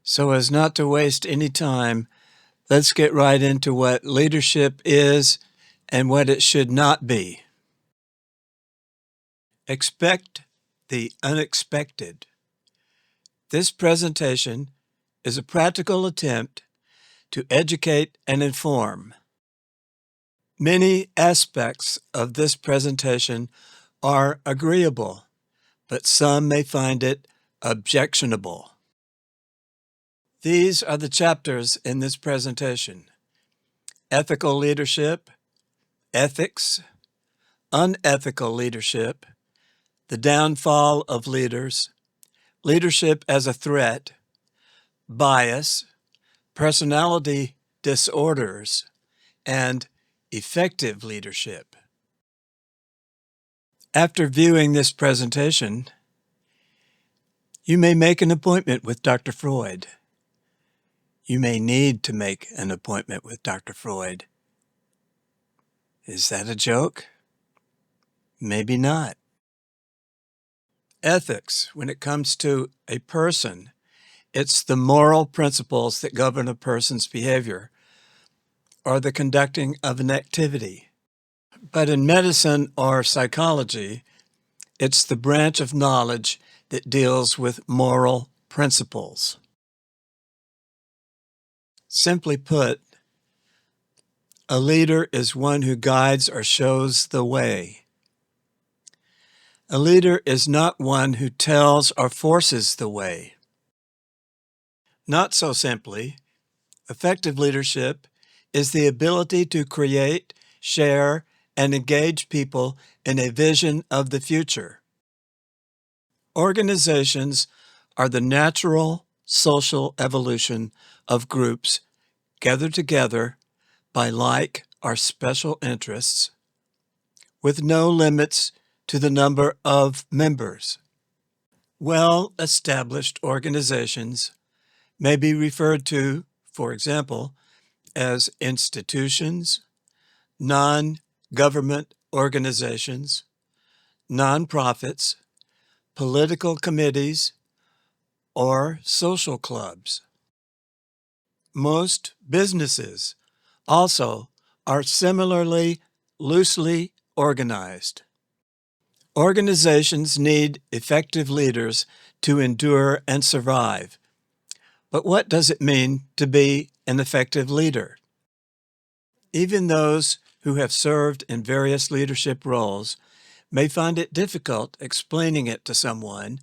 So as not to waste any time, let's get right into what leadership is and what it should not be. Expect the unexpected. This presentation is a practical attempt to educate and inform. Many aspects of this presentation are agreeable, but some may find it objectionable. These are the chapters in this presentation: ethical leadership, ethics, unethical leadership, the downfall of leaders, leadership as a threat, bias, personality disorders, and effective leadership. After viewing this presentation, you may make an appointment with Dr. Freud. You may need to make an appointment with Dr. Freud. Is that a joke? Maybe not. Ethics, when it comes to a person, it's the moral principles that govern a person's behavior or the conducting of an activity. But in medicine or psychology, it's the branch of knowledge that deals with moral principles. Simply put, a leader is one who guides or shows the way. A leader is not one who tells or forces the way. Not so simply, effective leadership is the ability to create, share, and engage people in a vision of the future. Organizations are the natural social evolution of groups gathered together by like or special interests, with no limits to the number of members. Well-established organizations may be referred to, for example, as institutions, non-government organizations, nonprofits, political committees, or social clubs. Most businesses also are similarly loosely organized. Organizations need effective leaders to endure and survive. But what does it mean to be an effective leader? Even those who have served in various leadership roles may find it difficult explaining it to someone,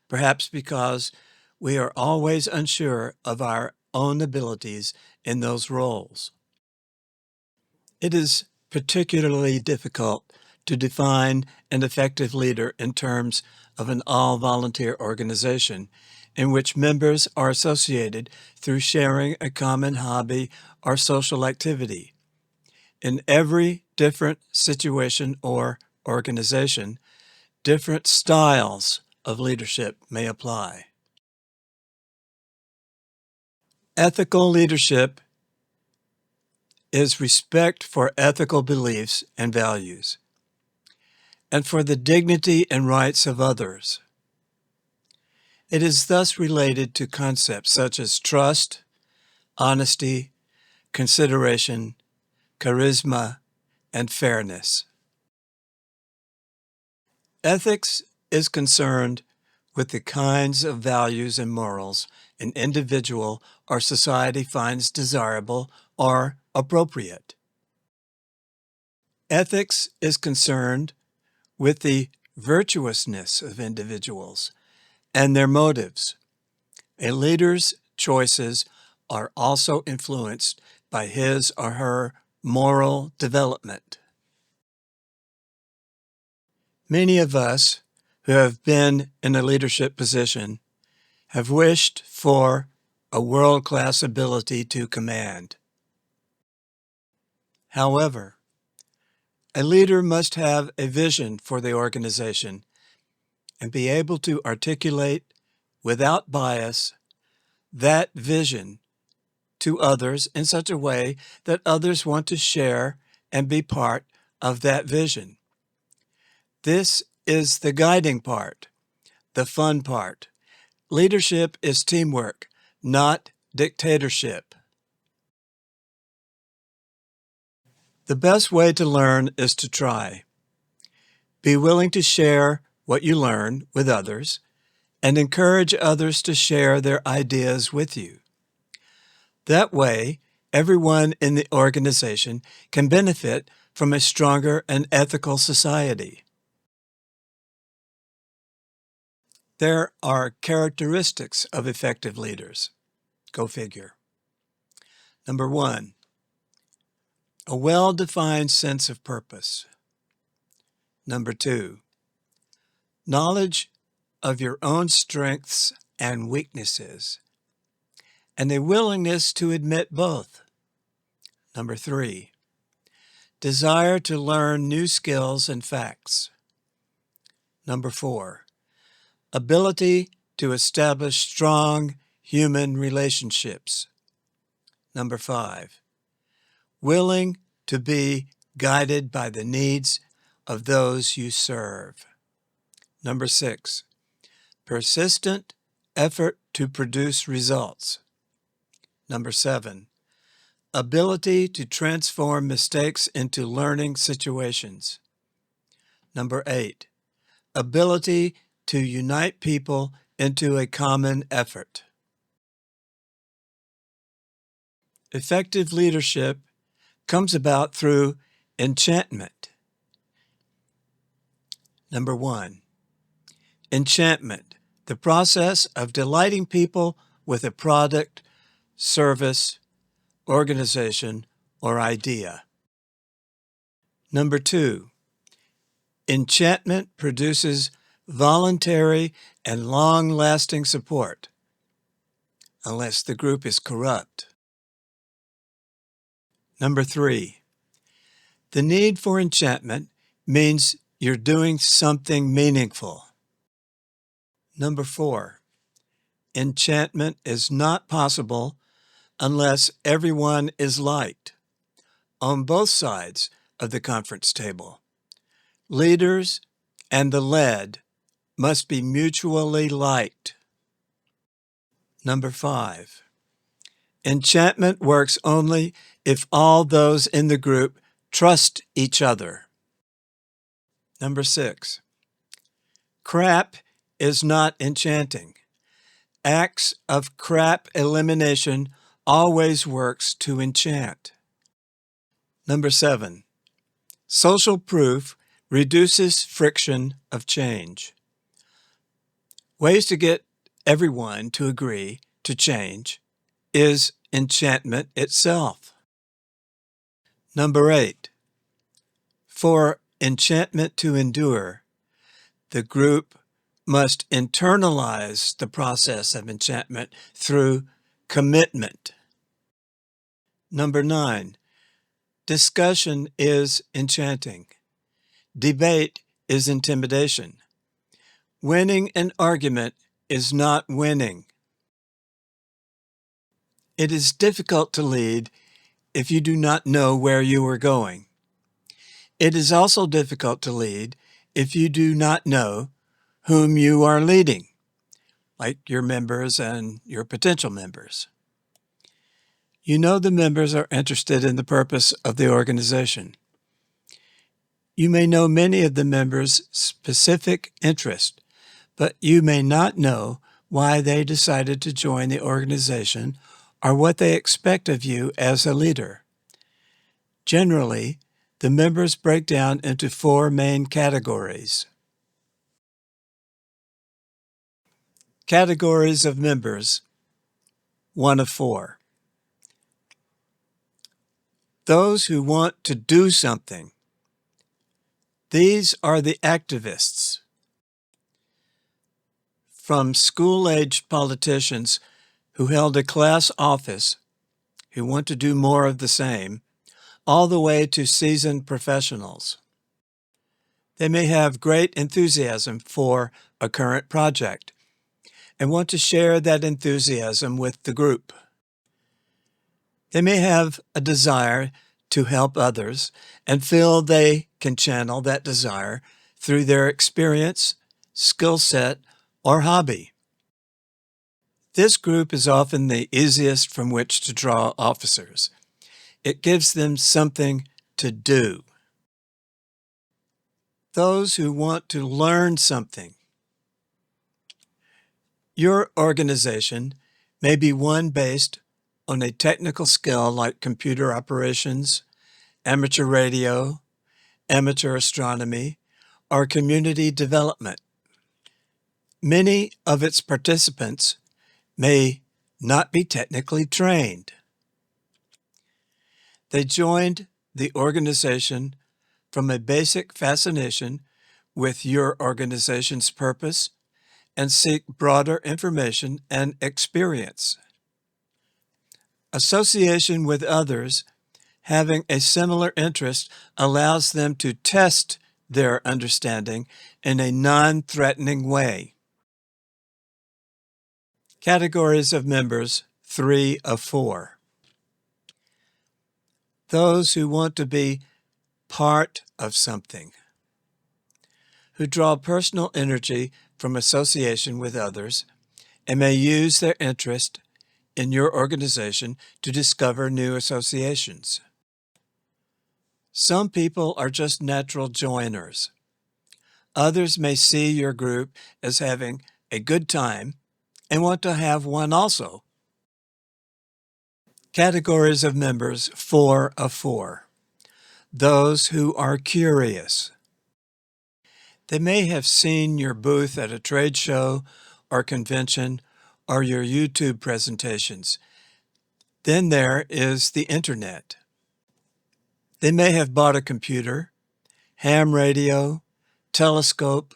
perhaps because we are always unsure of our own abilities in those roles. It is particularly difficult to define an effective leader in terms of an all-volunteer organization in which members are associated through sharing a common hobby or social activity. In every different situation or organization, different styles of leadership may apply. Ethical leadership is respect for ethical beliefs and values, and for the dignity and rights of others. It is thus related to concepts such as trust, honesty, consideration, charisma, and fairness. Ethics is concerned with the kinds of values and morals an individual or society finds desirable or appropriate. Ethics is concerned with the virtuousness of individuals and their motives. A leader's choices are also influenced by his or her moral development. Many of us who have been in a leadership position have wished for a world-class ability to command. However, a leader must have a vision for the organization and be able to articulate, without bias, that vision to others in such a way that others want to share and be part of that vision. This is the guiding part, the fun part. Leadership is teamwork, not dictatorship. The best way to learn is to try. Be willing to share what you learn with others and encourage others to share their ideas with you. That way, everyone in the organization can benefit from a stronger and ethical society. There are characteristics of effective leaders. Go figure. Number 1, a well-defined sense of purpose. Number 2, knowledge of your own strengths and weaknesses, and a willingness to admit both. Number 3, desire to learn new skills and facts. Number 4, ability to establish strong human relationships. Number 5, willing to be guided by the needs of those you serve. Number 6, persistent effort to produce results. Number 7, ability to transform mistakes into learning situations. Number 8, ability to unite people into a common effort. Effective leadership comes about through enchantment. Number 1, enchantment, the process of delighting people with a product, service, organization, or idea. Number 2, enchantment produces voluntary and long-lasting support, unless the group is corrupt. Number 3, the need for enchantment means you're doing something meaningful. Number 4, enchantment is not possible unless everyone is liked on both sides of the conference table. Leaders and the led must be mutually liked. Number 5, enchantment works only if all those in the group trust each other. Number 6, crap is not enchanting. Acts of crap elimination always works to enchant. Number 7, social proof reduces friction of change. Ways to get everyone to agree to change is enchantment itself. Number 8, for enchantment to endure, the group must internalize the process of enchantment through commitment. Number 9, discussion is enchanting. Debate is intimidation. Winning an argument is not winning. It is difficult to lead if you do not know where you are going. It is also difficult to lead if you do not know whom you are leading, like your members and your potential members. You know the members are interested in the purpose of the organization. You may know many of the members' specific interests, but you may not know why they decided to join the organization or what they expect of you as a leader. Generally, the members break down into 4 main categories. Categories of members, 1 of 4. Those who want to do something. These are the activists. From school-aged politicians who held a class office, who want to do more of the same, all the way to seasoned professionals. They may have great enthusiasm for a current project and want to share that enthusiasm with the group. They may have a desire to help others and feel they can channel that desire through their experience, skill set, or hobby. This group is often the easiest from which to draw officers. It gives them something to do. Those who want to learn something. Your organization may be one based on a technical skill like computer operations, amateur radio, amateur astronomy, or community development. Many of its participants may not be technically trained. They joined the organization from a basic fascination with your organization's purpose and seek broader information and experience. Association with others having a similar interest allows them to test their understanding in a non-threatening way. Categories of members, 3 of 4. Those who want to be part of something, who draw personal energy from association with others and may use their interest in your organization to discover new associations. Some people are just natural joiners. Others may see your group as having a good time and want to have one also. Categories of members, 4 of 4. Those who are curious. They may have seen your booth at a trade show or convention or your YouTube presentations. Then there is the internet. They may have bought a computer, ham radio, telescope,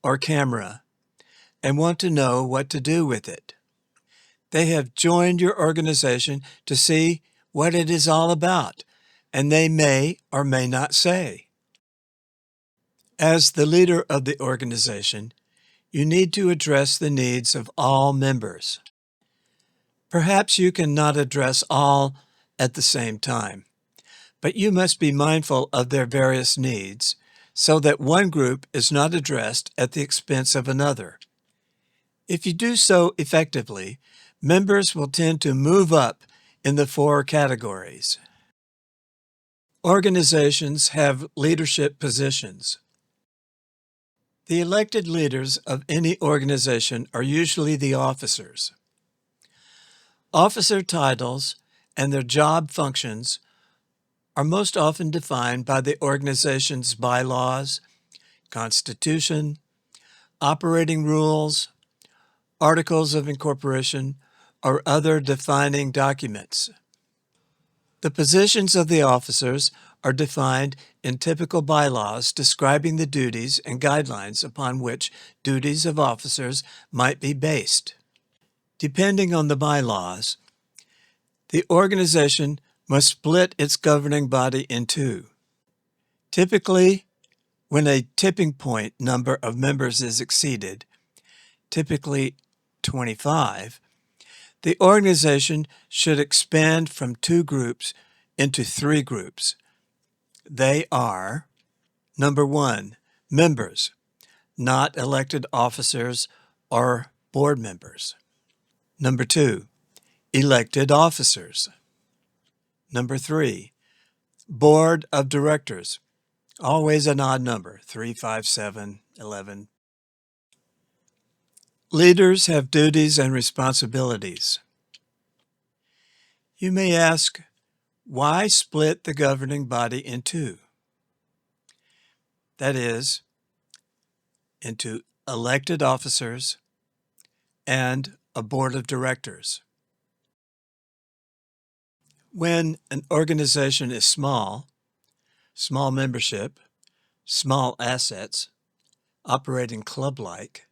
or camera and want to know what to do with it. They have joined your organization to see what it is all about, and they may or may not say. As the leader of the organization, you need to address the needs of all members. Perhaps you cannot address all at the same time, but you must be mindful of their various needs so that one group is not addressed at the expense of another. If you do so effectively, members will tend to move up in the 4 categories. Organizations have leadership positions. The elected leaders of any organization are usually the officers. Officer titles and their job functions are most often defined by the organization's bylaws, constitution, operating rules, articles of incorporation, or other defining documents. The positions of the officers are defined in typical bylaws describing the duties and guidelines upon which duties of officers might be based. Depending on the bylaws, the organization must split its governing body in 2. Typically, when a tipping point number of members is exceeded, typically 25, the organization should expand from 2 groups into 3 groups. They are, number 1, members, not elected officers or board members. Number 2, elected officers. Number 3, board of directors, always an odd number, 3, 5, 7, 11. Leaders have duties and responsibilities. You may ask, why split the governing body in 2? That is, into elected officers and a board of directors. When an organization is small membership, small assets, operating club-like,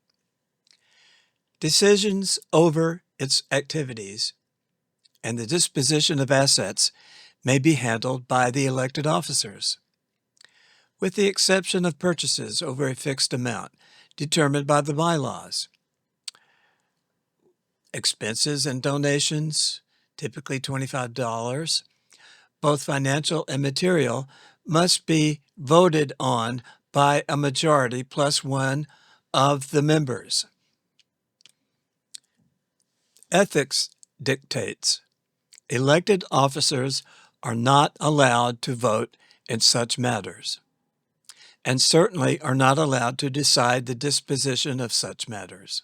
decisions over its activities and the disposition of assets may be handled by the elected officers, with the exception of purchases over a fixed amount determined by the bylaws. Expenses and donations, typically $25, both financial and material, must be voted on by a majority plus 1 of the members. Ethics dictates elected officers are not allowed to vote in such matters, and certainly are not allowed to decide the disposition of such matters.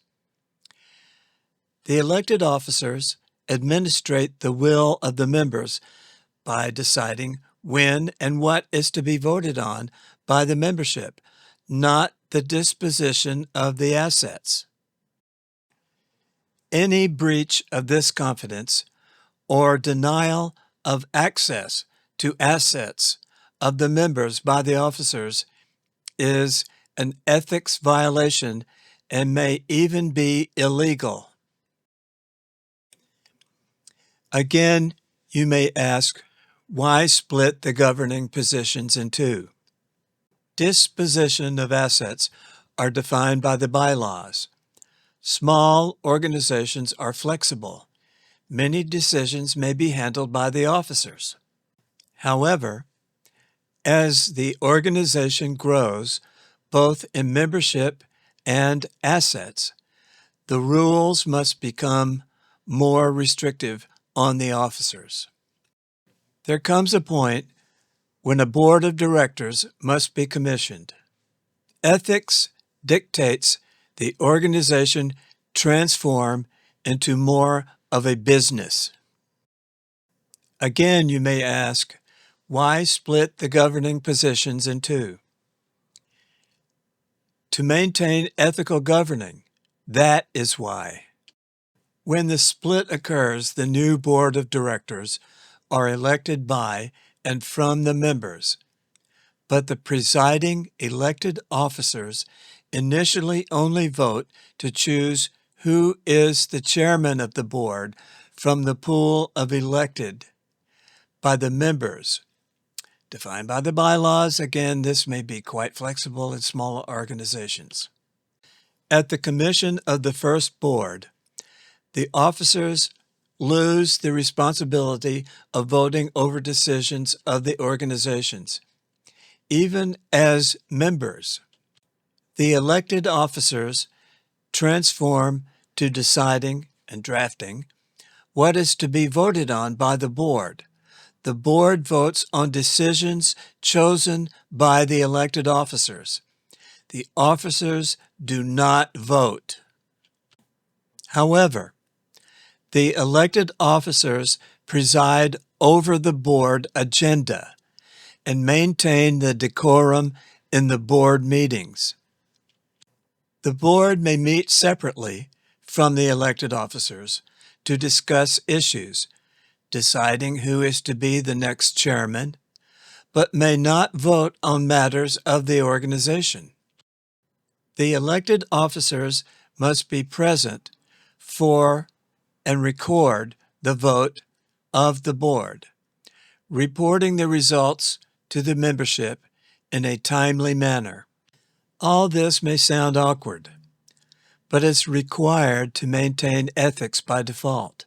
The elected officers administrate the will of the members by deciding when and what is to be voted on by the membership, not the disposition of the assets. Any breach of this confidence or denial of access to assets of the members by the officers is an ethics violation and may even be illegal. Again, you may ask, why split the governing positions in two? Disposition of assets are defined by the bylaws. Small organizations are flexible. Many decisions may be handled by the officers. However, as the organization grows, both in membership and assets, the rules must become more restrictive on the officers. There comes a point when a board of directors must be commissioned. Ethics dictates the organization transform into more of a business. Again, you may ask, why split the governing positions in two? To maintain ethical governing, that is why. When the split occurs, the new board of directors are elected by and from the members, but the presiding elected officers initially only vote to choose who is the chairman of the board from the pool of elected by the members. Defined by the bylaws, again, this may be quite flexible in smaller organizations. At the commission of the first board, the officers lose the responsibility of voting over decisions of the organizations. Even as members, the elected officers transform to deciding and drafting what is to be voted on by the board. The board votes on decisions chosen by the elected officers. The officers do not vote. However, the elected officers preside over the board agenda and maintain the decorum in the board meetings. The board may meet separately from the elected officers to discuss issues, deciding who is to be the next chairman, but may not vote on matters of the organization. The elected officers must be present for and record the vote of the board, reporting the results to the membership in a timely manner. All this may sound awkward, but it's required to maintain ethics by default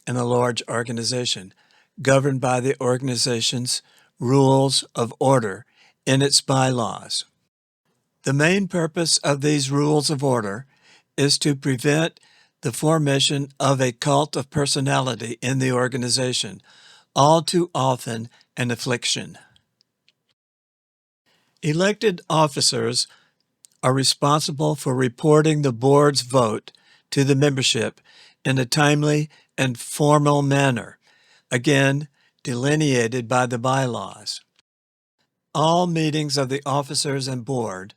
in a large organization, governed by the organization's rules of order in its bylaws. The main purpose of these rules of order is to prevent the formation of a cult of personality in the organization, all too often an affliction. Elected officers are responsible for reporting the board's vote to the membership in a timely and formal manner, again delineated by the bylaws. All meetings of the officers and board,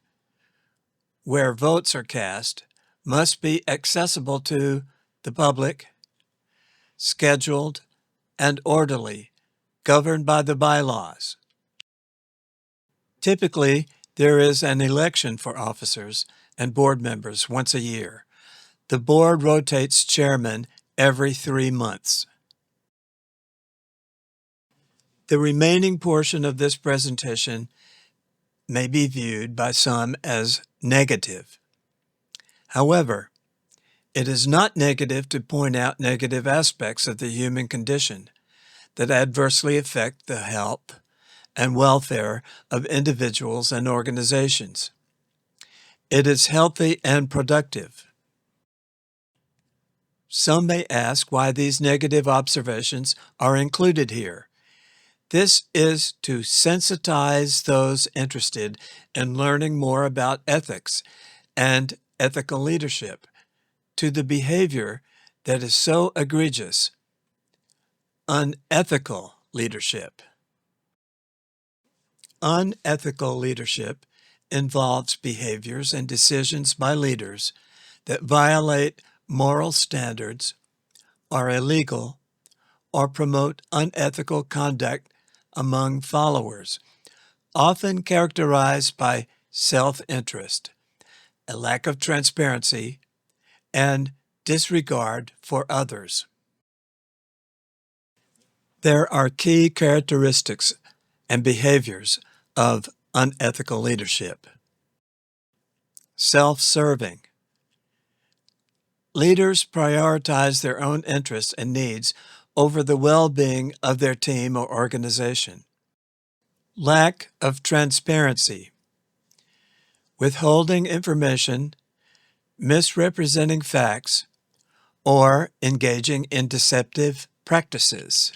where votes are cast, must be accessible to the public, scheduled, and orderly, governed by the bylaws. Typically, there is an election for officers and board members once a year. The board rotates chairman every 3 months. The remaining portion of this presentation may be viewed by some as negative. However, it is not negative to point out negative aspects of the human condition that adversely affect the health and welfare of individuals and organizations. It is healthy and productive. Some may ask why these negative observations are included here. This is to sensitize those interested in learning more about ethics and ethical leadership to the behavior that is so egregious: unethical leadership. Unethical leadership involves behaviors and decisions by leaders that violate moral standards, are illegal, or promote unethical conduct among followers, often characterized by self-interest, a lack of transparency, and disregard for others. There are key characteristics and behaviors of unethical leadership. Self-serving. Leaders prioritize their own interests and needs over the well-being of their team or organization. Lack of transparency. Withholding information, misrepresenting facts, or engaging in deceptive practices.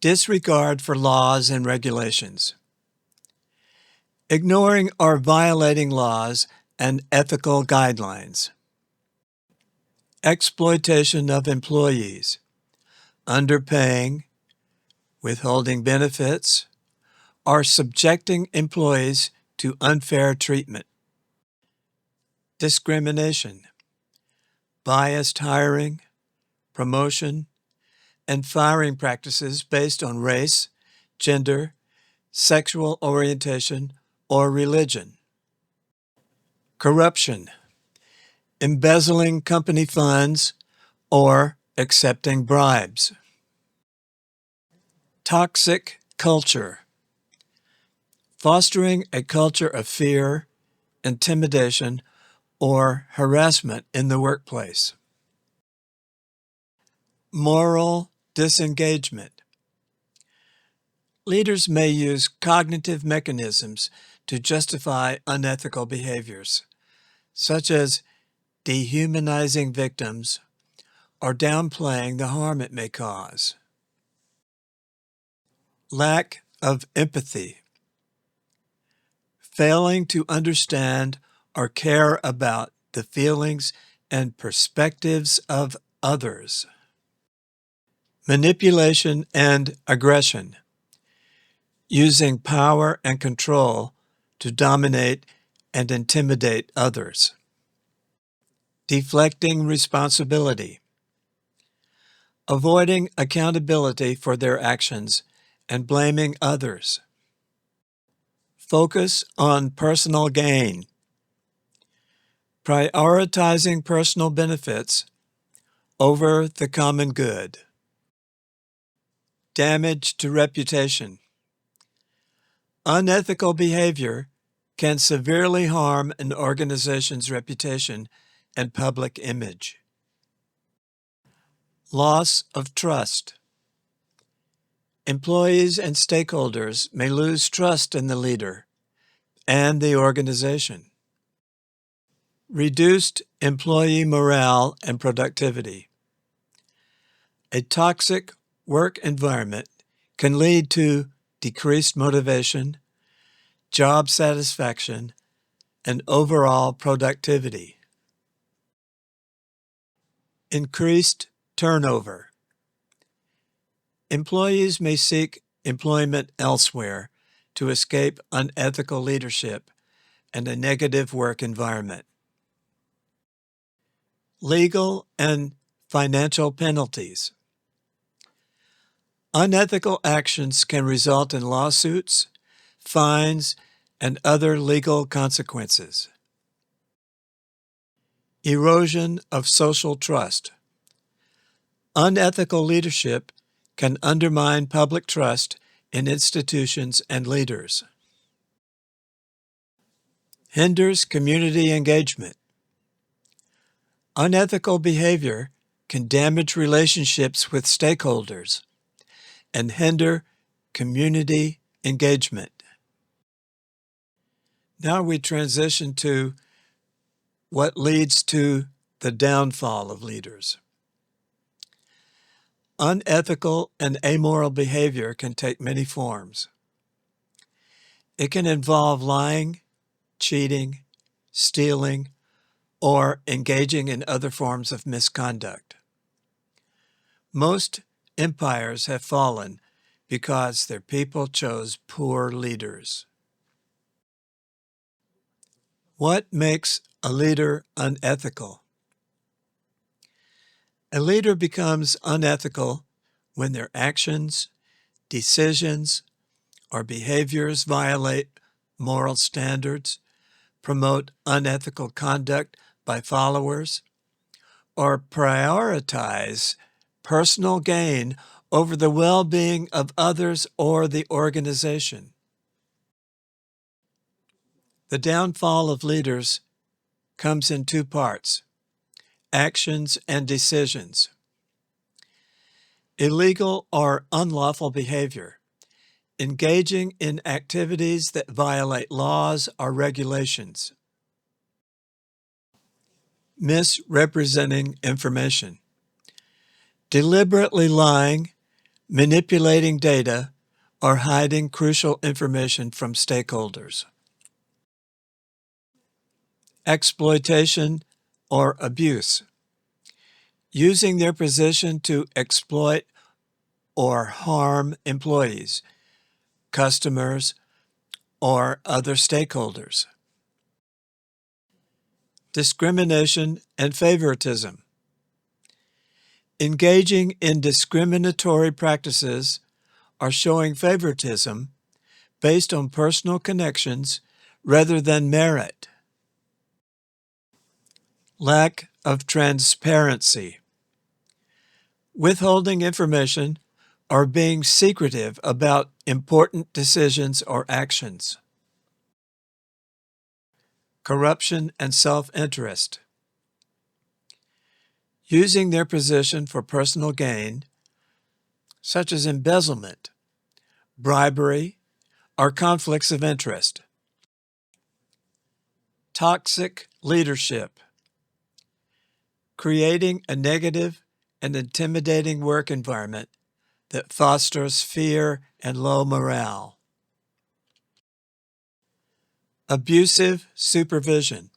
Disregard for laws and regulations. Ignoring or violating laws and ethical guidelines. Exploitation of employees. Underpaying, withholding benefits, or subjecting employees to unfair treatment. Discrimination. Biased hiring, promotion, and firing practices based on race, gender, sexual orientation, or religion. Corruption. Embezzling company funds or accepting bribes. Toxic culture. Fostering a culture of fear, intimidation, or harassment in the workplace. Moral disengagement. Leaders may use cognitive mechanisms to justify unethical behaviors, such as dehumanizing victims or downplaying the harm it may cause. Lack of empathy. Failing to understand or care about the feelings and perspectives of others. Manipulation and aggression. Using power and control to dominate and intimidate others. Deflecting responsibility. Avoiding accountability for their actions and blaming others. Focus on personal gain. Prioritizing personal benefits over the common good. Damage to reputation. Unethical behavior can severely harm an organization's reputation and public image. Loss of trust. Employees and stakeholders may lose trust in the leader and the organization. Reduced employee morale and productivity. A toxic work environment can lead to decreased motivation, job satisfaction, and overall productivity. Increased turnover. Employees may seek employment elsewhere to escape unethical leadership and a negative work environment. Legal and financial penalties. Unethical actions can result in lawsuits, fines, and other legal consequences. Erosion of social trust. Unethical leadership can undermine public trust in institutions and leaders. Hinders community engagement. Unethical behavior can damage relationships with stakeholders and hinder community engagement. Now we transition to what leads to the downfall of leaders. Unethical and amoral behavior can take many forms. It can involve lying, cheating, stealing, or engaging in other forms of misconduct. Most empires have fallen because their people chose poor leaders. What makes a leader unethical? A leader becomes unethical when their actions, decisions, or behaviors violate moral standards, promote unethical conduct by followers, or prioritize personal gain over the well-being of others or the organization. The downfall of leaders comes in two parts: actions and decisions. Illegal or unlawful behavior, engaging in activities that violate laws or regulations. Misrepresenting information, deliberately lying, manipulating data, or hiding crucial information from stakeholders. Exploitation or abuse, using their position to exploit or harm employees, customers, or other stakeholders. Discrimination and favoritism, engaging in discriminatory practices or showing favoritism based on personal connections rather than merit. Lack of transparency, withholding information or being secretive about important decisions or actions. Corruption and self-interest, using their position for personal gain, such as embezzlement, bribery, or conflicts of interest. Toxic leadership, creating a negative and intimidating work environment that fosters fear and low morale. Abusive supervision,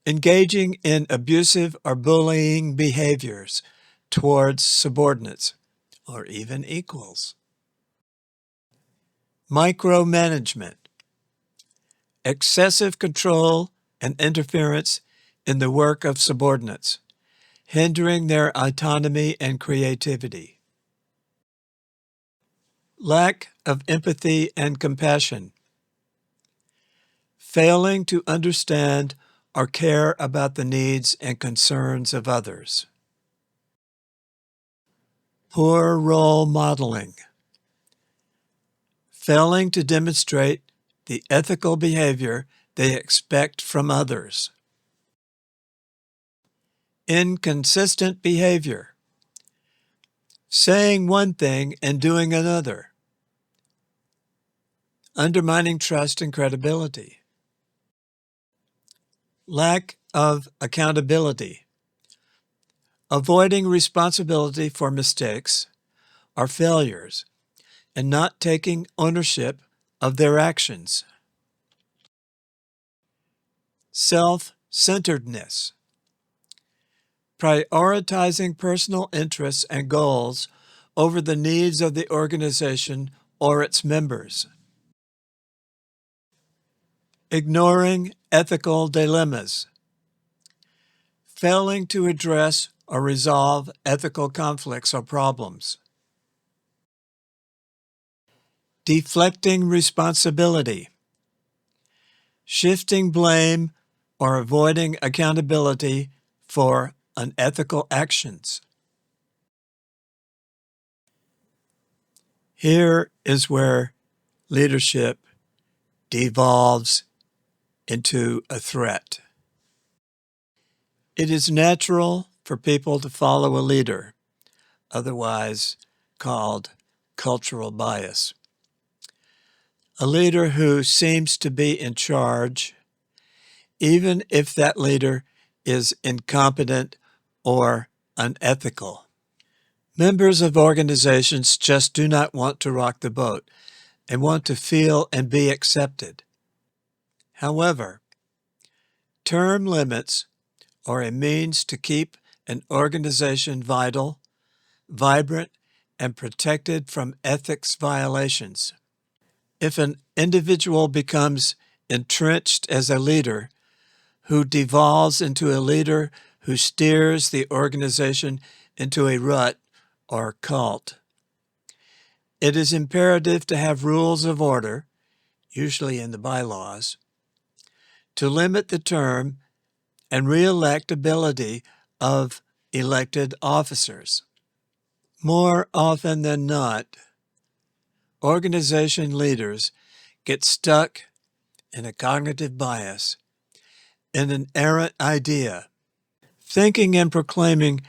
engaging in abusive or bullying behaviors towards subordinates or even equals. Micromanagement, excessive control and interference in the work of subordinates, hindering their autonomy and creativity. Lack of empathy and compassion, failing to understand or care about the needs and concerns of others. Poor role modeling, failing to demonstrate the ethical behavior they expect from others. Inconsistent behavior, saying one thing and doing another, undermining trust and credibility. Lack of accountability, avoiding responsibility for mistakes or failures and not taking ownership of their actions. Self-centeredness, prioritizing personal interests and goals over the needs of the organization or its members. Ignoring ethical dilemmas, failing to address or resolve ethical conflicts or problems. Deflecting responsibility, shifting blame or avoiding accountability for unethical actions. Here is where leadership devolves into a threat. It is natural for people to follow a leader, otherwise called cultural bias. A leader who seems to be in charge, even if that leader is incompetent or unethical. Members of organizations just do not want to rock the boat and want to feel and be accepted. However, term limits are a means to keep an organization vital, vibrant, and protected from ethics violations. If an individual becomes entrenched as a leader who devolves into a leader who steers the organization into a rut or cult, it is imperative to have rules of order, usually in the bylaws, to limit the term and re-electability of elected officers. More often than not, organization leaders get stuck in a cognitive bias, in an errant idea, thinking and proclaiming,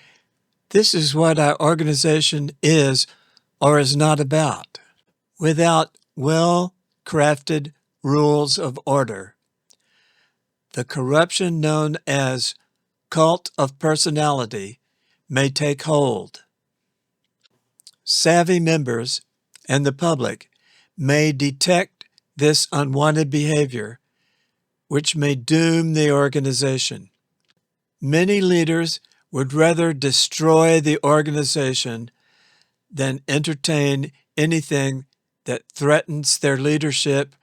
this is what our organization is or is not about, without well-crafted rules of order. The corruption known as cult of personality may take hold. Savvy members and the public may detect this unwanted behavior, which may doom the organization. Many leaders would rather destroy the organization than entertain anything that threatens their leadership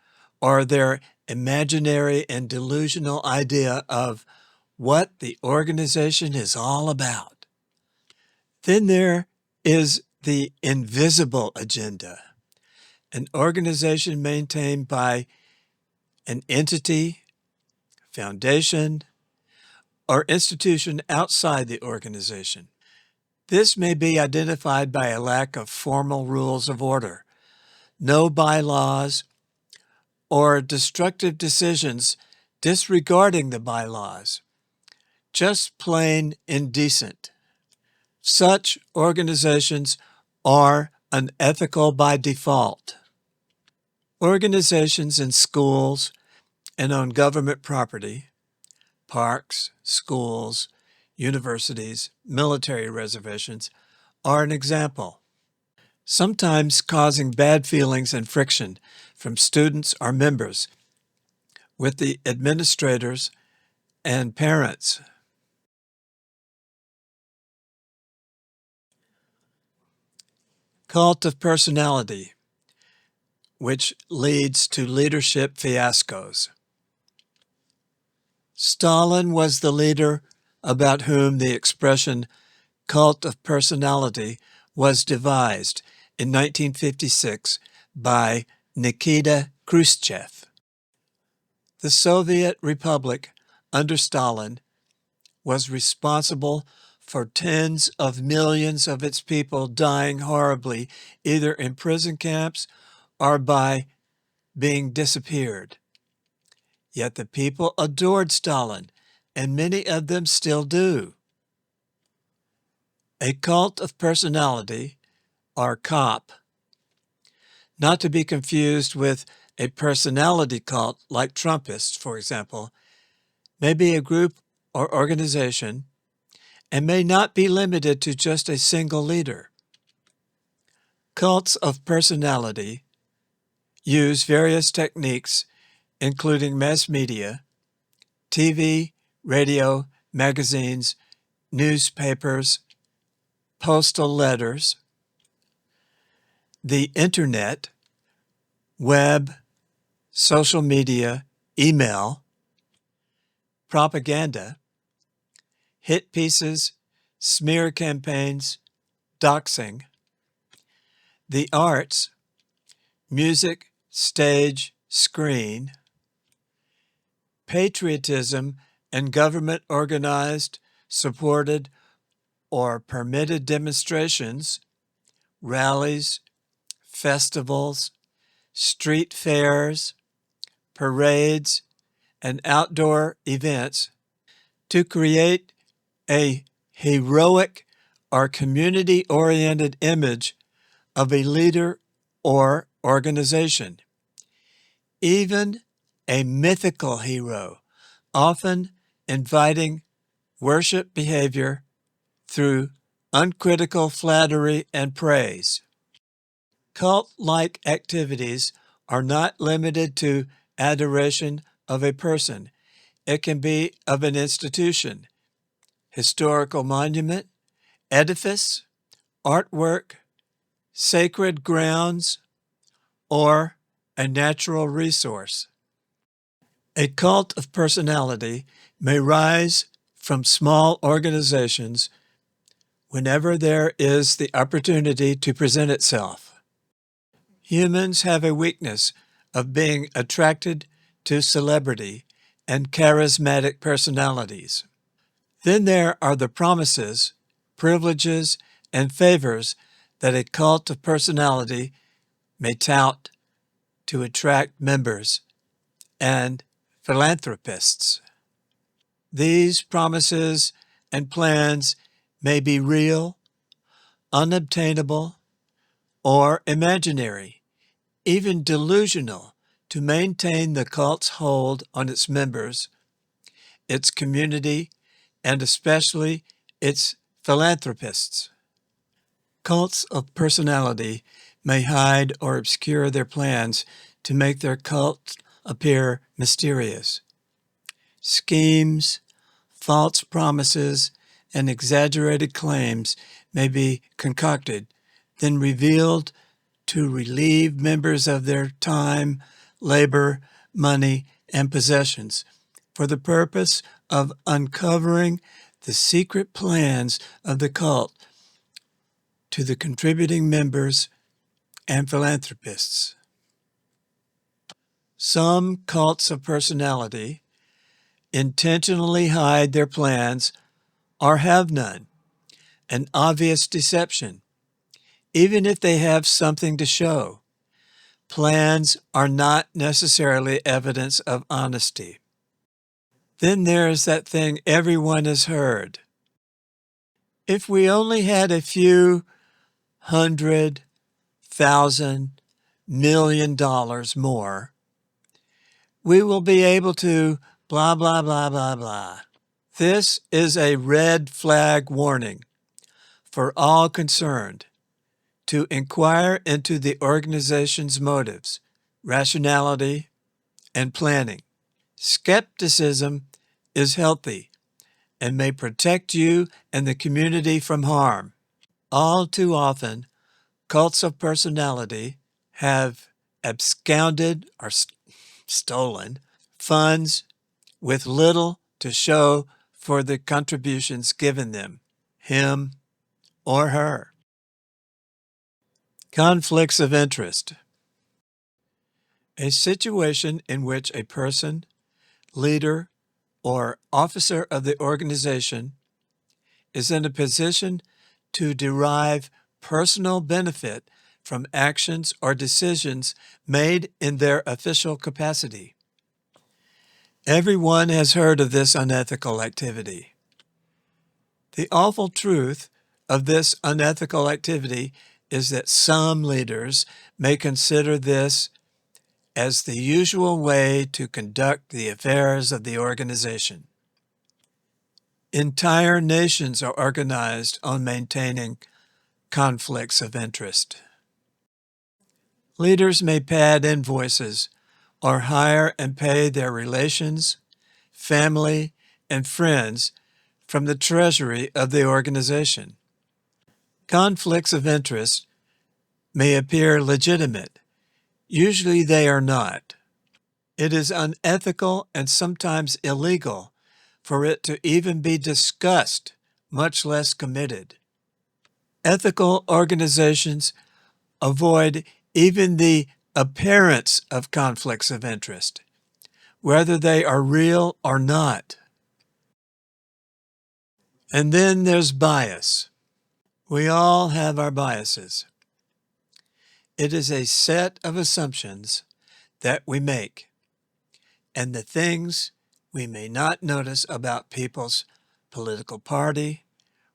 or their imaginary and delusional idea of what the organization is all about. Then there is the invisible agenda, an organization maintained by an entity, foundation, or institution outside the organization. This may be identified by a lack of formal rules of order, no bylaws, or destructive decisions disregarding the bylaws, just plain indecent. Such organizations are unethical by default. Organizations in schools and on government property, parks, schools, universities, military reservations, are an example, sometimes causing bad feelings and friction from students or members with the administrators and parents. Cult of personality, which leads to leadership fiascos. Stalin was the leader about whom the expression cult of personality was devised in 1956 by Nikita Khrushchev. The Soviet Republic under Stalin was responsible for tens of millions of its people dying horribly, either in prison camps or by being disappeared. Yet the people adored Stalin, and many of them still do. A cult of personality, or COP, not to be confused with a personality cult like Trumpists, for example, may be a group or organization and may not be limited to just a single leader. Cults of personality use various techniques, including mass media, TV, radio, magazines, newspapers, postal letters, the internet, web, social media, email, propaganda, hit pieces, smear campaigns, doxing, the arts, music, stage, screen, patriotism and government-organized, supported, or permitted demonstrations, rallies, festivals, street fairs, parades, and outdoor events to create a heroic or community-oriented image of a leader or organization. Even a mythical hero, often inviting worship behavior through uncritical flattery and praise. Cult-like activities are not limited to adoration of a person. It can be of an institution, historical monument, edifice, artwork, sacred grounds, or a natural resource. A cult of personality may rise from small organizations whenever there is the opportunity to present itself. Humans have a weakness of being attracted to celebrity and charismatic personalities. Then there are the promises, privileges, and favors that a cult of personality may tout to attract members and philanthropists. These promises and plans may be real, unobtainable, or imaginary, even delusional, to maintain the cult's hold on its members, its community, and especially its philanthropists. Cults of personality may hide or obscure their plans to make their cult appear mysterious. Schemes, false promises, and exaggerated claims may be concocted, then revealed to relieve members of their time, labor, money, and possessions for the purpose of uncovering the secret plans of the cult to the contributing members and philanthropists. Some cults of personality intentionally hide their plans or have none, an obvious deception. Even if they have something to show, plans are not necessarily evidence of honesty. Then there's that thing everyone has heard. If we only had a few $100,000 more, we will be able to blah, blah, blah, blah, blah. This is a red flag warning for all concerned to inquire into the organization's motives, rationality, and planning. Skepticism is healthy and may protect you and the community from harm. All too often, cults of personality have absconded or stolen funds with little to show for the contributions given them, him or her. Conflicts of interest. A situation in which a person, leader, or officer of the organization is in a position to derive personal benefit from actions or decisions made in their official capacity. Everyone has heard of this unethical activity. The awful truth of this unethical activity is that some leaders may consider this as the usual way to conduct the affairs of the organization. Entire nations are organized on maintaining conflicts of interest. Leaders may pad invoices or hire and pay their relations, family, and friends from the treasury of the organization. Conflicts of interest may appear legitimate. Usually they are not. It is unethical and sometimes illegal for it to even be discussed, much less committed. Ethical organizations avoid even the appearance of conflicts of interest, whether they are real or not. And then there's bias. We all have our biases. It is a set of assumptions that we make, and the things we may not notice about people's political party,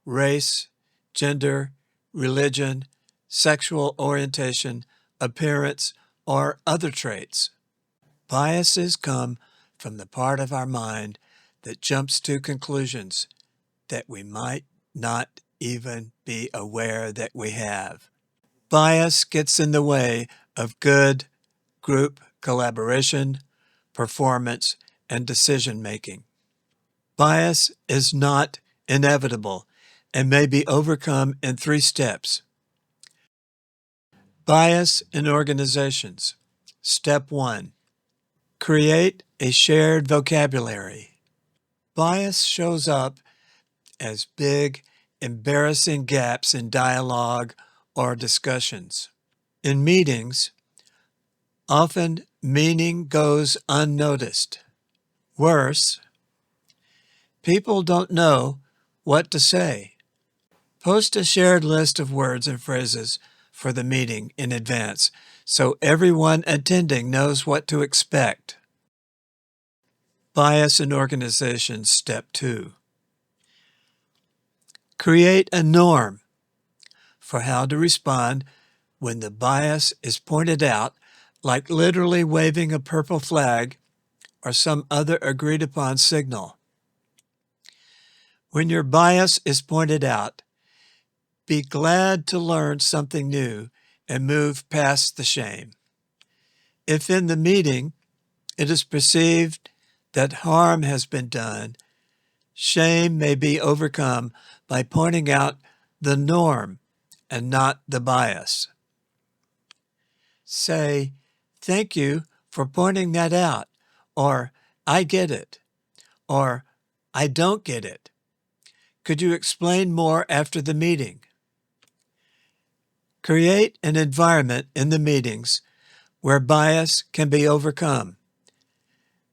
race, gender, religion, sexual orientation, appearance, or other traits. Biases come from the part of our mind that jumps to conclusions, that we might not even be aware that we have. Bias gets in the way of good group collaboration, performance, and decision-making. Bias is not inevitable and may be overcome in 3 steps. Bias in organizations. Step 1. Create a shared vocabulary. Bias shows up as big, embarrassing gaps in dialogue or discussions. In meetings, often meaning goes unnoticed. Worse, people don't know what to say. Post a shared list of words and phrases for the meeting in advance so everyone attending knows what to expect. Bias in organizations, step 2. Create a norm for how to respond when the bias is pointed out, like literally waving a purple flag or some other agreed-upon signal. When your bias is pointed out, be glad to learn something new and move past the shame. If in the meeting it is perceived that harm has been done, shame may be overcome by pointing out the norm and not the bias. Say, "Thank you for pointing that out," or "I get it," or "I don't get it. Could you explain more after the meeting?" Create an environment in the meetings where bias can be overcome.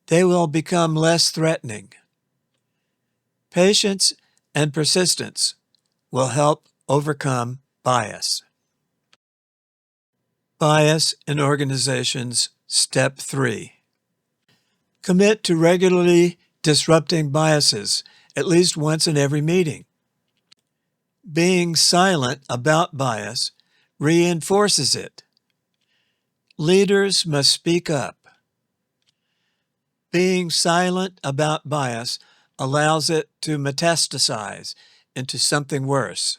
They will become less threatening. Patience and persistence will help overcome bias. Bias in organizations, step 3. Commit to regularly disrupting biases at least once in every meeting. Being silent about bias reinforces it. Leaders must speak up. Being silent about bias allows it to metastasize into something worse: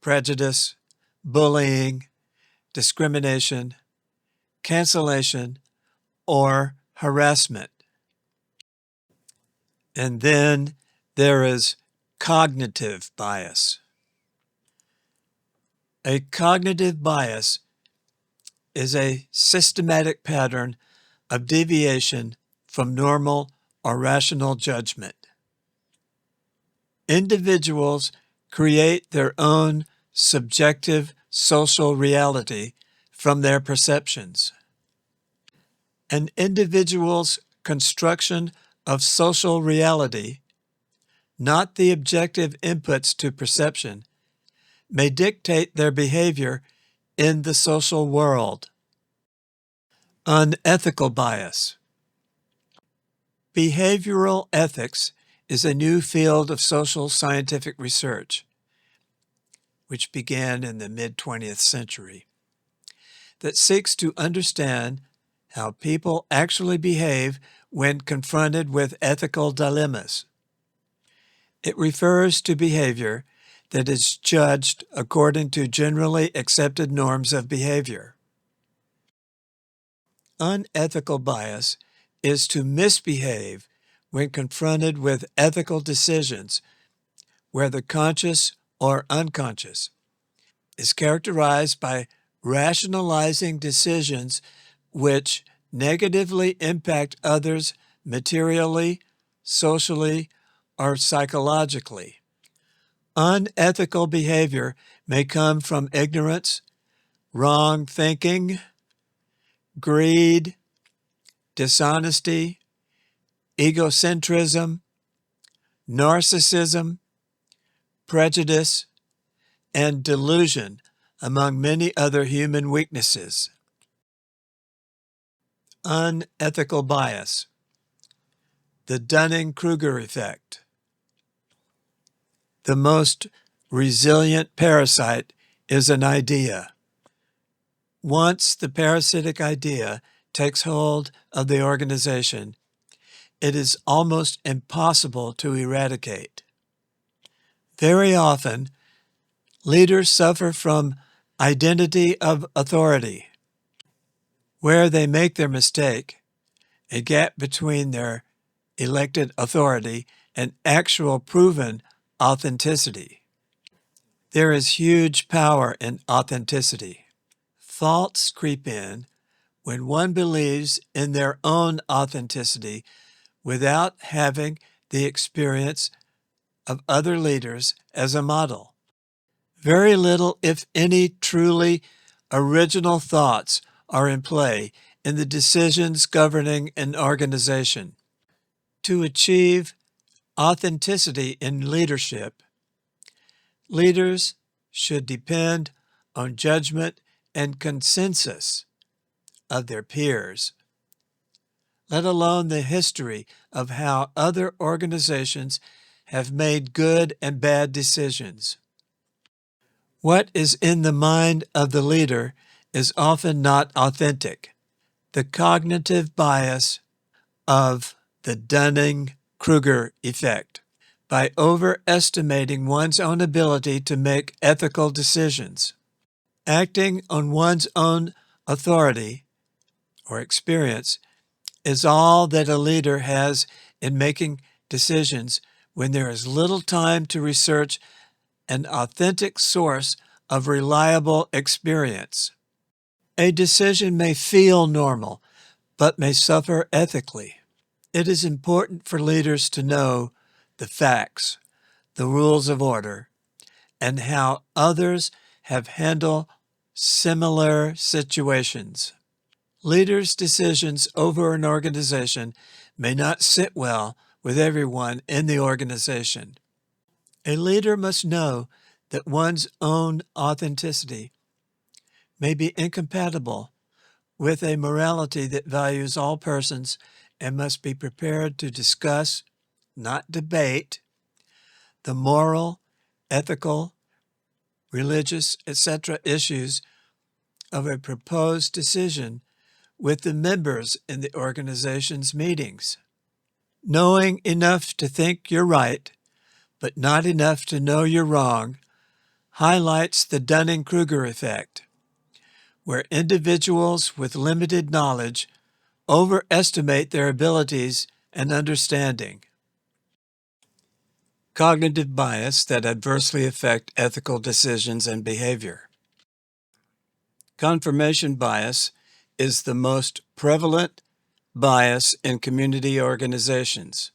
prejudice, bullying, discrimination, cancellation, or harassment. And then there is cognitive bias. A cognitive bias is a systematic pattern of deviation from normal or rational judgment. Individuals create their own subjective social reality from their perceptions. An individual's construction of social reality, not the objective inputs to perception, may dictate their behavior in the social world. Unethical bias. Behavioral ethics is a new field of social scientific research, which began in the mid-20th century, that seeks to understand how people actually behave when confronted with ethical dilemmas. It refers to behavior that is judged according to generally accepted norms of behavior. Unethical bias is to misbehave when confronted with ethical decisions, whether conscious or unconscious. Is characterized by rationalizing decisions which negatively impact others materially, socially, or psychologically. Unethical behavior may come from ignorance, wrong thinking, greed, dishonesty, egocentrism, narcissism, prejudice, and delusion, among many other human weaknesses. Unethical bias. The Dunning-Kruger effect. The most resilient parasite is an idea. Once the parasitic idea takes hold of the organization, it is almost impossible to eradicate. Very often, leaders suffer from identity of authority. Where they make their mistake, a gap between their elected authority and actual proven authenticity. There is huge power in authenticity. Faults creep in when one believes in their own authenticity without having the experience of other leaders as a model. Very little, if any, truly original thoughts are in play in the decisions governing an organization. To achieve authenticity in leadership, leaders should depend on judgment and consensus of their peers, let alone the history of how other organizations have made good and bad decisions. What is in the mind of the leader is often not authentic. The cognitive bias of the Dunning-Kruger effect. By overestimating one's own ability to make ethical decisions, acting on one's own authority or experience is all that a leader has in making decisions when there is little time to research an authentic source of reliable experience. A decision may feel normal, but may suffer ethically. It is important for leaders to know the facts, the rules of order, and how others have handled similar situations. Leaders' decisions over an organization may not sit well with everyone in the organization. A leader must know that one's own authenticity may be incompatible with a morality that values all persons and must be prepared to discuss, not debate, the moral, ethical, religious, etc. issues of a proposed decision with the members in the organization's meetings. Knowing enough to think you're right, but not enough to know you're wrong, highlights the Dunning-Kruger effect, where individuals with limited knowledge overestimate their abilities and understanding. Cognitive bias that adversely affect ethical decisions and behavior. Confirmation bias is the most prevalent bias in community organizations.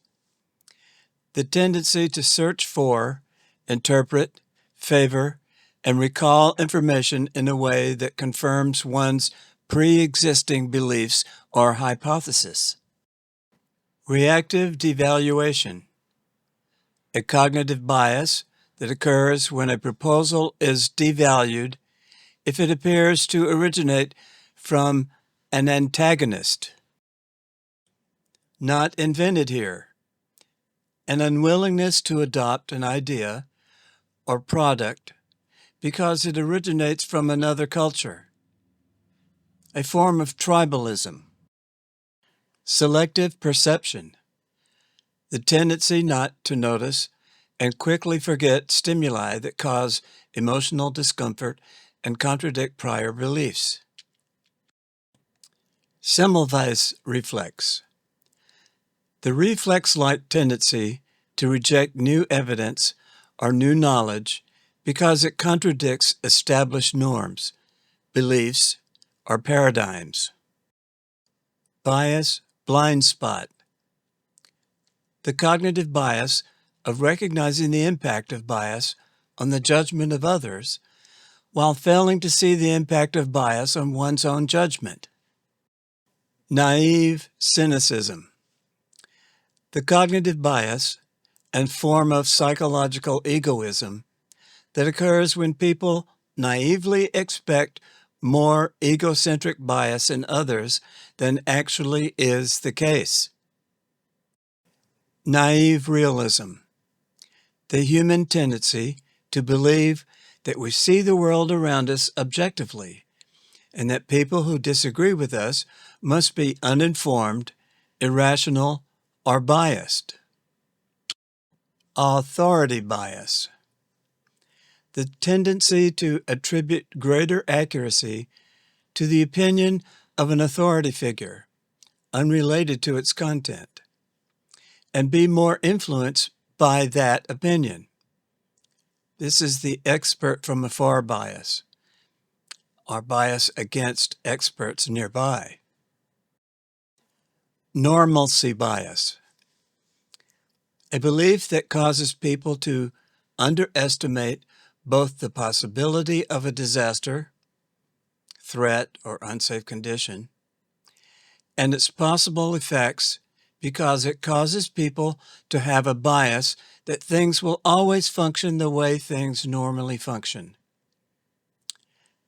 The tendency to search for, interpret, favor, and recall information in a way that confirms one's pre-existing beliefs or hypothesis. Reactive devaluation, a cognitive bias that occurs when a proposal is devalued if it appears to originate from an antagonist. Not invented here. An unwillingness to adopt an idea or product because it originates from another culture. A form of tribalism. Selective perception, the tendency not to notice and quickly forget stimuli that cause emotional discomfort and contradict prior beliefs. Semmelweis reflex, the reflex-like tendency to reject new evidence or new knowledge because it contradicts established norms, beliefs, or paradigms. Bias, blind spot, the cognitive bias of recognizing the impact of bias on the judgment of others while failing to see the impact of bias on one's own judgment. Naive cynicism, the cognitive bias and form of psychological egoism that occurs when people naively expect more egocentric bias in others than actually is the case. Naive realism, the human tendency to believe that we see the world around us objectively and that people who disagree with us must be uninformed, irrational, or biased. Authority bias, the tendency to attribute greater accuracy to the opinion of an authority figure, unrelated to its content, and be more influenced by that opinion. This is the expert from afar bias, or bias against experts nearby. Normalcy bias, a belief that causes people to underestimate both the possibility of a disaster, threat, or unsafe condition, and its possible effects because it causes people to have a bias that things will always function the way things normally function.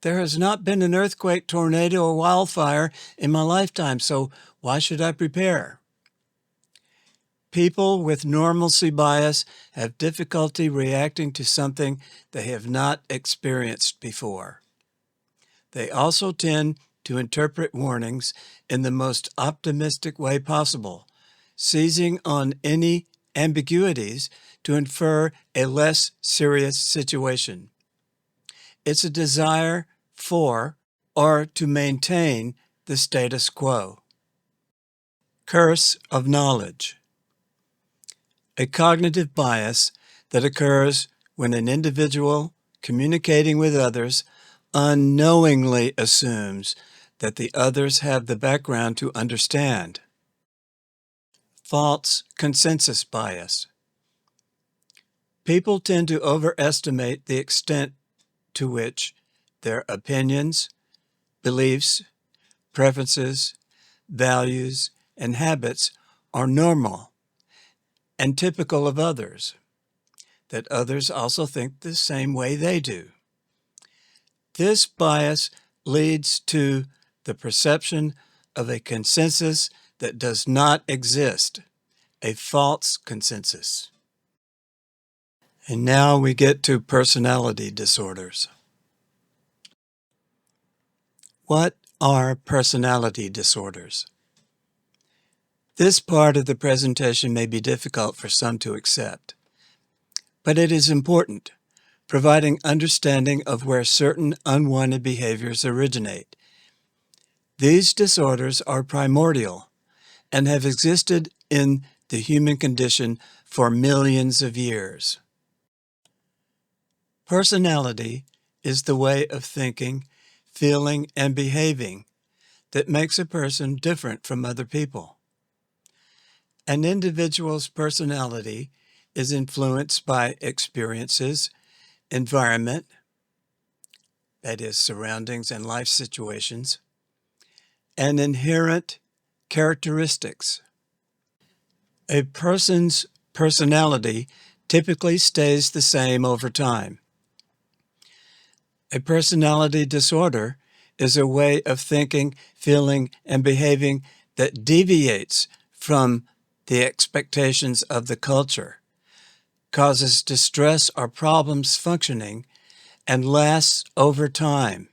There has not been an earthquake, tornado, or wildfire in my lifetime, so why should I prepare? People with normalcy bias have difficulty reacting to something they have not experienced before. They also tend to interpret warnings in the most optimistic way possible, seizing on any ambiguities to infer a less serious situation. It's a desire for or to maintain the status quo. Curse of knowledge, a cognitive bias that occurs when an individual communicating with others unknowingly assumes that the others have the background to understand. False consensus bias. People tend to overestimate the extent to which their opinions, beliefs, preferences, values, and habits are normal and typical of others, that others also think the same way they do. This bias leads to the perception of a consensus that does not exist, a false consensus. And now we get to personality disorders. What are personality disorders? This part of the presentation may be difficult for some to accept, but it is important, providing understanding of where certain unwanted behaviors originate. These disorders are primordial and have existed in the human condition for millions of years. Personality is the way of thinking, feeling, and behaving that makes a person different from other people. An individual's personality is influenced by experiences, environment, that is, surroundings and life situations, and inherent characteristics. A person's personality typically stays the same over time. A personality disorder is a way of thinking, feeling, and behaving that deviates from the expectations of the culture, causes distress or problems functioning, and lasts over time.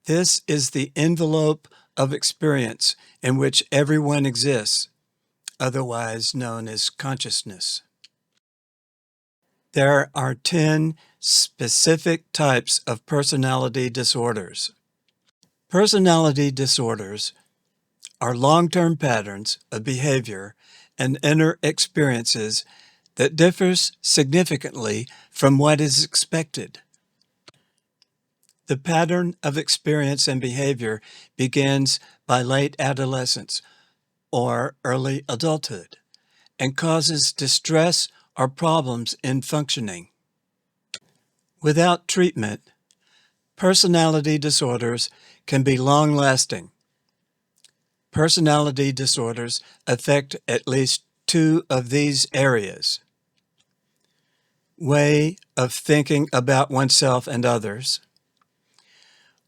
This is the envelope of experience in which everyone exists, otherwise known as consciousness. There are 10 specific types of personality disorders. Personality disorders are long-term patterns of behavior and inner experiences that differs significantly from what is expected. The pattern of experience and behavior begins by late adolescence or early adulthood and causes distress or problems in functioning. Without treatment, personality disorders can be long-lasting. Personality disorders affect at least 2 of these areas: way of thinking about oneself and others,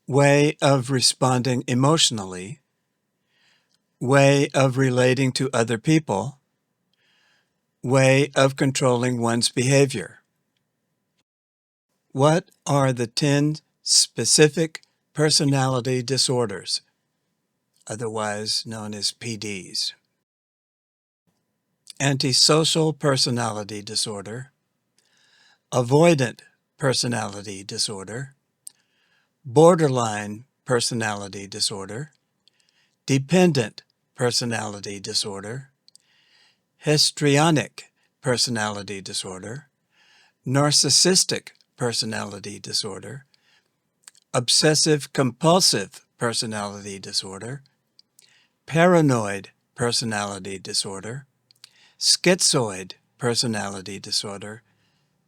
way of responding emotionally, way of relating to other people, way of controlling one's behavior. What are the 10 specific personality disorders, otherwise known as PDs? Antisocial personality disorder, avoidant personality disorder, borderline personality disorder, dependent personality disorder, histrionic personality disorder, narcissistic personality disorder, obsessive-compulsive personality disorder, paranoid personality disorder, schizoid personality disorder,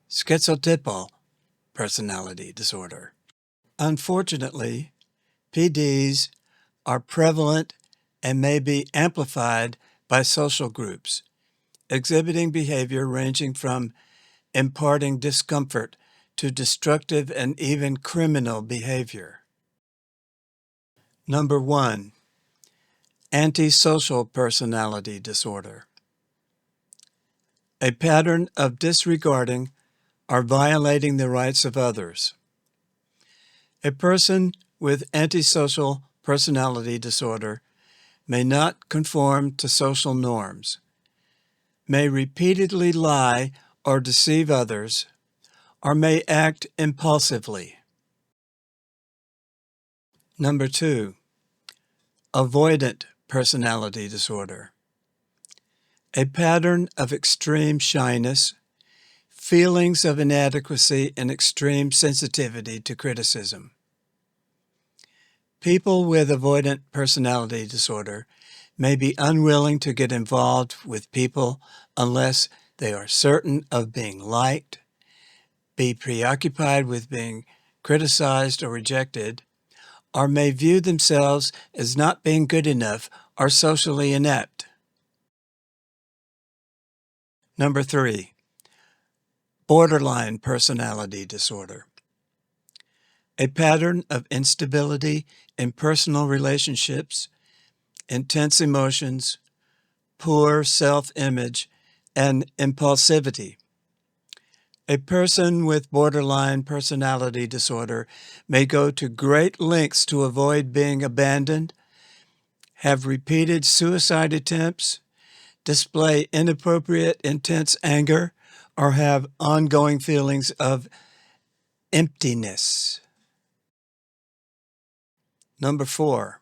schizotypal personality disorder. Unfortunately, PDs are prevalent and may be amplified by social groups, exhibiting behavior ranging from imparting discomfort to destructive and even criminal behavior. Number 1, antisocial personality disorder. A pattern of disregarding or violating the rights of others. A person with antisocial personality disorder may not conform to social norms, may repeatedly lie or deceive others, or may act impulsively. Number 2, avoidant personality disorder. A pattern of extreme shyness, feelings of inadequacy, and extreme sensitivity to criticism. People with avoidant personality disorder may be unwilling to get involved with people unless they are certain of being liked, be preoccupied with being criticized or rejected, or may view themselves as not being good enough or socially inept. Number 3, borderline personality disorder. A pattern of instability in personal relationships, intense emotions, poor self-image, and impulsivity. A person with borderline personality disorder may go to great lengths to avoid being abandoned, have repeated suicide attempts, display inappropriate, intense anger, or have ongoing feelings of emptiness. Number 4,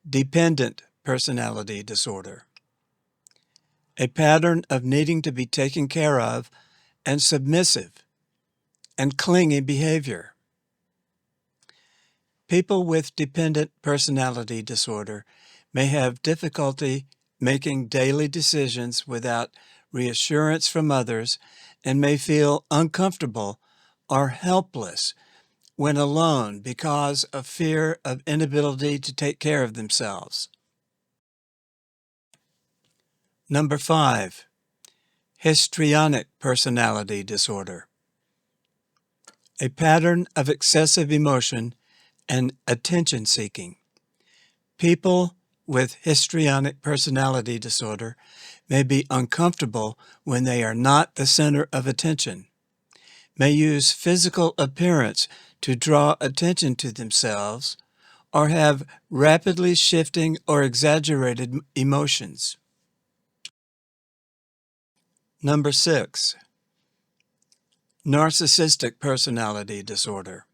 dependent personality disorder. A pattern of needing to be taken care of and submissive and clingy behavior. People with dependent personality disorder may have difficulty making daily decisions without reassurance from others and may feel uncomfortable or helpless when alone because of fear of inability to take care of themselves. Number 5, histrionic personality disorder. A pattern of excessive emotion and attention-seeking. People with histrionic personality disorder may be uncomfortable when they are not the center of attention, may use physical appearance to draw attention to themselves, or have rapidly shifting or exaggerated emotions. Number 6, narcissistic personality disorder.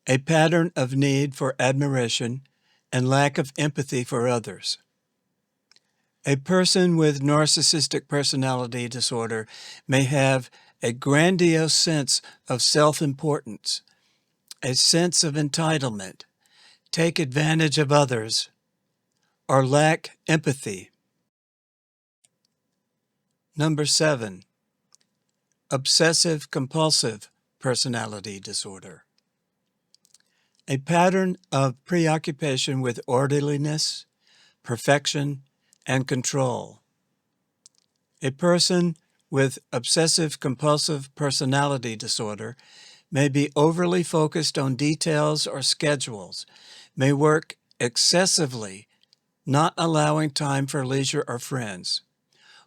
A pattern of need for admiration and lack of empathy for others. A person with narcissistic personality disorder may have a grandiose sense of self-importance, a sense of entitlement, take advantage of others, or lack empathy. Number 7, obsessive-compulsive personality disorder. A pattern of preoccupation with orderliness, perfection, and control. A person with obsessive-compulsive personality disorder may be overly focused on details or schedules, may work excessively, not allowing time for leisure or friends,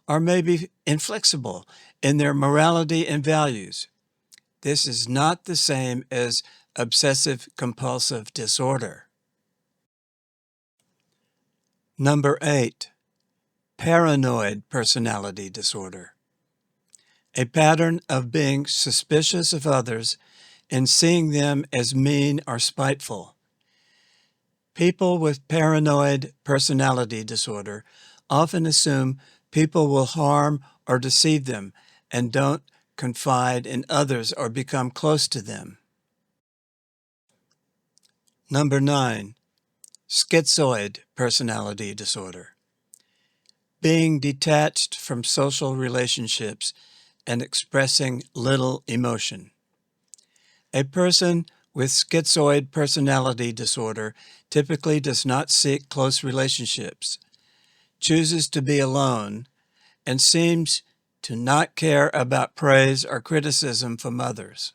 or may be inflexible in their morality and values. This is not the same as obsessive-compulsive disorder. Number 8, paranoid personality disorder. a pattern of being suspicious of others and seeing them as mean or spiteful. People with paranoid personality disorder often assume people will harm or deceive them and don't confide in others or become close to them. Number 9, schizoid personality disorder. Being detached from social relationships and expressing little emotion. A person with schizoid personality disorder typically does not seek close relationships, chooses to be alone, and seems to not care about praise or criticism from others.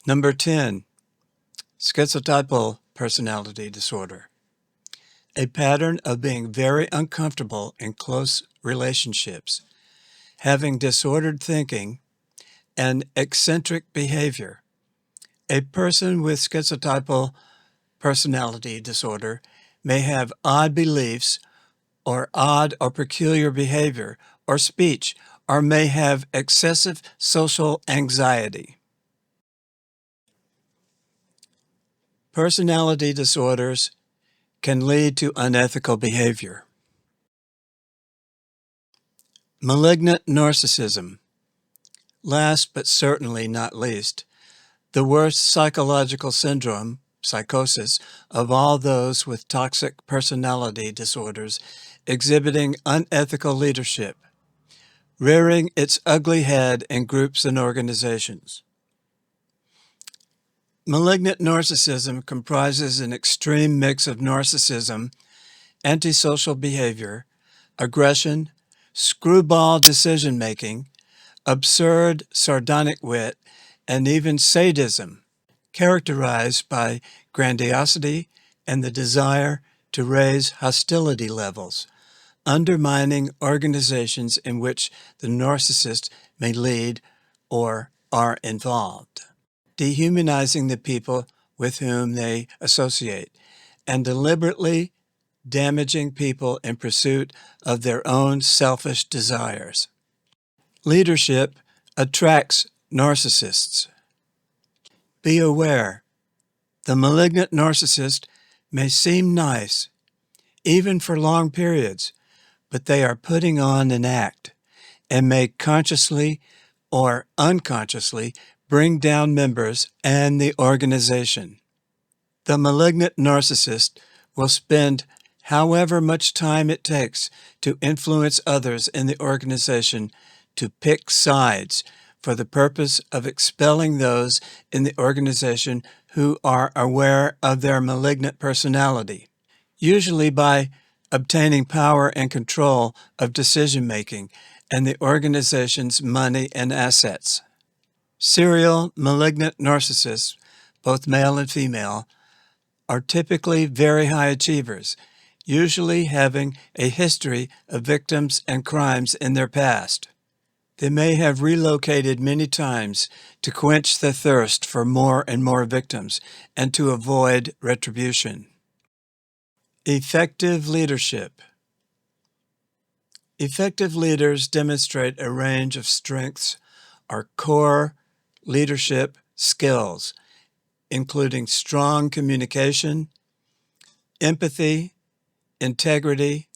Number 10, schizotypal personality disorder. A pattern of being very uncomfortable in close relationships, having disordered thinking, and eccentric behavior. A person with schizotypal personality disorder may have odd beliefs or odd or peculiar behavior or speech, or may have excessive social anxiety. Personality disorders can lead to unethical behavior. Malignant narcissism. Last but certainly not least, the worst psychological syndrome, psychosis, of all those with toxic personality disorders exhibiting unethical leadership, rearing its ugly head in groups and organizations. Malignant narcissism comprises an extreme mix of narcissism, antisocial behavior, aggression, screwball decision-making, absurd sardonic wit, and even sadism, characterized by grandiosity and the desire to raise hostility levels, undermining organizations in which the narcissist may lead or are involved, dehumanizing the people with whom they associate, and deliberately damaging people in pursuit of their own selfish desires. Leadership attracts narcissists. Be aware, the malignant narcissist may seem nice, even for long periods, but they are putting on an act and may consciously or unconsciously bring down members and the organization. The malignant narcissist will spend however much time it takes to influence others in the organization to pick sides for the purpose of expelling those in the organization who are aware of their malignant personality, usually by obtaining power and control of decision-making and the organization's money and assets. Serial malignant narcissists, both male and female, are typically very high achievers, usually having a history of victims and crimes in their past. They may have relocated many times to quench the thirst for more and more victims and to avoid retribution. Effective leadership. Effective leaders demonstrate a range of strengths or core leadership skills, including strong communication, empathy, integrity,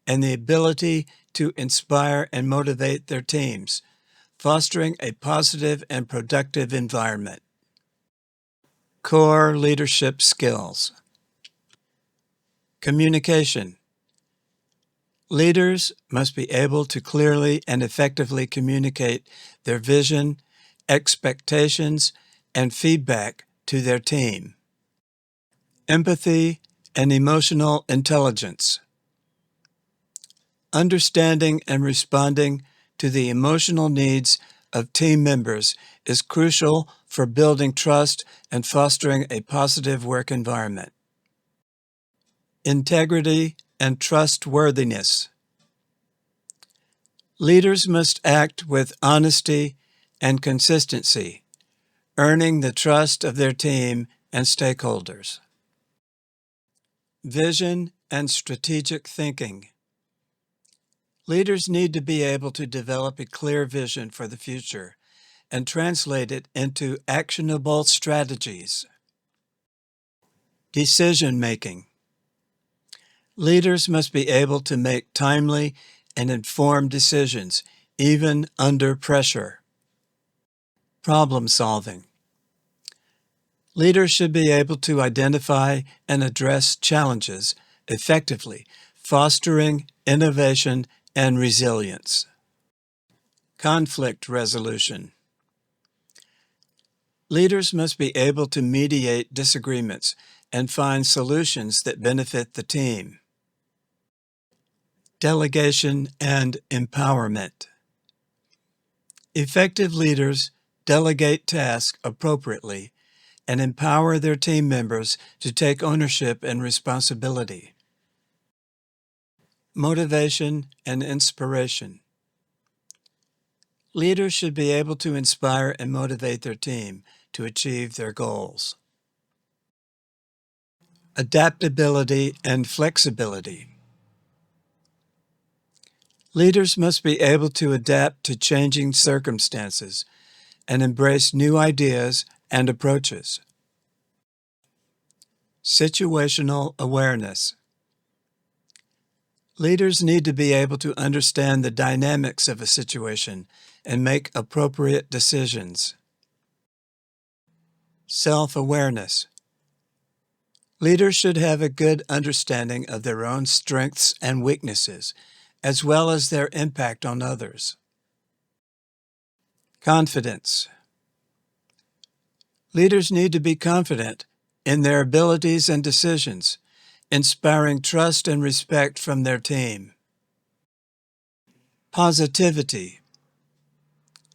and the ability to inspire and motivate their teams, fostering a positive and productive environment. Core leadership skills. Communication. Leaders must be able to clearly and effectively communicate their vision, expectations, and feedback to their team. Empathy and emotional intelligence. Understanding and responding to the emotional needs of team members is crucial for building trust and fostering a positive work environment. Integrity and trustworthiness. Leaders must act with honesty and consistency, earning the trust of their team and stakeholders. Vision and strategic thinking. Leaders need to be able to develop a clear vision for the future and translate it into actionable strategies. Decision-making. Leaders must be able to make timely and informed decisions, even under pressure. Problem-solving. Leaders should be able to identify and address challenges effectively, fostering innovation and resilience. Conflict resolution. Leaders must be able to mediate disagreements and find solutions that benefit the team. Delegation and empowerment. Effective leaders delegate tasks appropriately and empower their team members to take ownership and responsibility. Motivation and inspiration. Leaders should be able to inspire and motivate their team to achieve their goals. Adaptability and flexibility. Leaders must be able to adapt to changing circumstances and embrace new ideas and approaches. Situational awareness. Leaders need to be able to understand the dynamics of a situation and make appropriate decisions. Self-awareness. Leaders should have a good understanding of their own strengths and weaknesses, as well as their impact on others. Confidence. Leaders need to be confident in their abilities and decisions, inspiring trust and respect from their team. Positivity.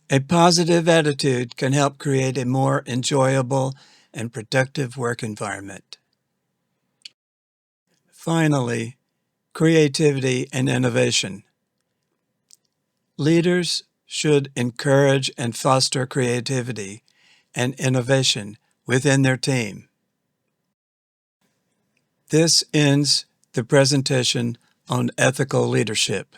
A positive attitude can help create a more enjoyable and productive work environment. Finally, creativity and innovation. Leaders should encourage and foster creativity and innovation within their team. This ends the presentation on ethical leadership.